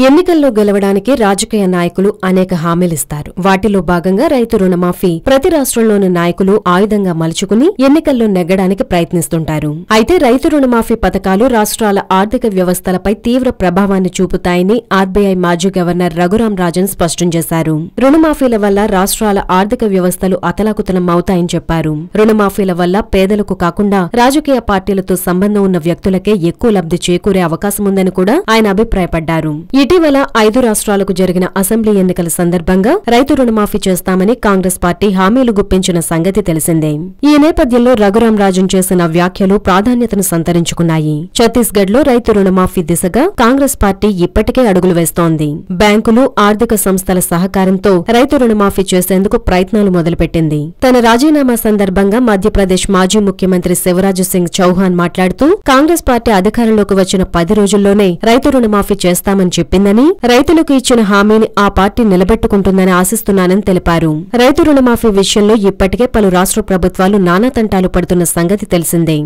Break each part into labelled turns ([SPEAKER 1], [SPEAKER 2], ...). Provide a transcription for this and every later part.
[SPEAKER 1] ఎన్నికల్లో గెలవడానికి రాజకీయ నాయకులు అనేక హామీలిస్తారు. వాటిలో భాగంగా రైతు రుణమాఫీ ప్రతి రాష్ట్రంలోని నాయకులు ఆయుధంగా మలుచుకుని ఎన్నికల్లో నెగ్గడానికి ప్రయత్నిస్తుంటారు. అయితే రైతు రుణమాఫీ పథకాలు రాష్ట్రాల ఆర్థిక వ్యవస్థలపై తీవ్ర ప్రభావాన్ని చూపుతాయని ఆర్బీఐ మాజీ గవర్నర్ రఘురాం రాజన్ స్పష్టం చేశారు. రుణమాఫీల వల్ల రాష్ట్రాల ఆర్థిక వ్యవస్థలు అతలాకుతలం అవుతాయని చెప్పారు. రుణమాఫీల వల్ల పేదలకు కాకుండా రాజకీయ పార్టీలతో సంబంధం ఉన్న వ్యక్తులకే ఎక్కువ లబ్ధి చేకూరే అవకాశముందని కూడా ఆయన అభిప్రాయపడ్డారు. ఇటీవల 5 రాష్ట్రాలకు జరిగిన అసెంబ్లీ ఎన్నికల సందర్భంగా రైతు రుణమాఫీ చేస్తామని కాంగ్రెస్ పార్టీ హామీలు గుప్పించిన సంగతి తెలిసిందే. ఈ నేపథ్యంలో రఘురాం రాజన్ చేసిన వ్యాఖ్యలు ప్రాధాన్యతను సంతరించుకున్నాయి. ఛత్తీస్గఢ్ లో రైతు రుణమాఫీ దిశగా కాంగ్రెస్ పార్టీ ఇప్పటికే అడుగులు వేస్తోంది. బ్యాంకులు, ఆర్థిక సంస్థల సహకారంతో రైతు రుణమాఫీ చేసేందుకు ప్రయత్నాలు మొదలుపెట్టింది. తన రాజీనామా సందర్భంగా మధ్యప్రదేశ్ మాజీ ముఖ్యమంత్రి శివరాజ్ సింగ్ చౌహాన్ మాట్లాడుతూ కాంగ్రెస్ పార్టీ అధికారంలోకి వచ్చిన 10 రోజుల్లోనే రైతు రుణమాఫీ చేస్తామని చెప్పిందని, రైతులకు ఇచ్చిన హామీని ఆ పార్టీ నిలబెట్టుకుంటుందని ఆశిస్తున్నానని తెలిపారు. రైతు రుణమాఫీ విషయంలో ఇప్పటికే పలు రాష్ట్ర ప్రభుత్వాలు నానాతంటాలు పడుతున్న సంగతి తెలిసిందే.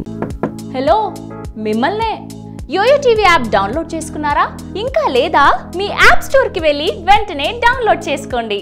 [SPEAKER 2] హలో, మిమ్మల్నే యోయో టీవీ యాప్ డౌన్లోడ్ చేసుకున్నారా? ఇంకా లేదా? మీ యాప్ స్టోర్ కి వెళ్ళి వెంటనే డౌన్లోడ్ చేసుకోండి.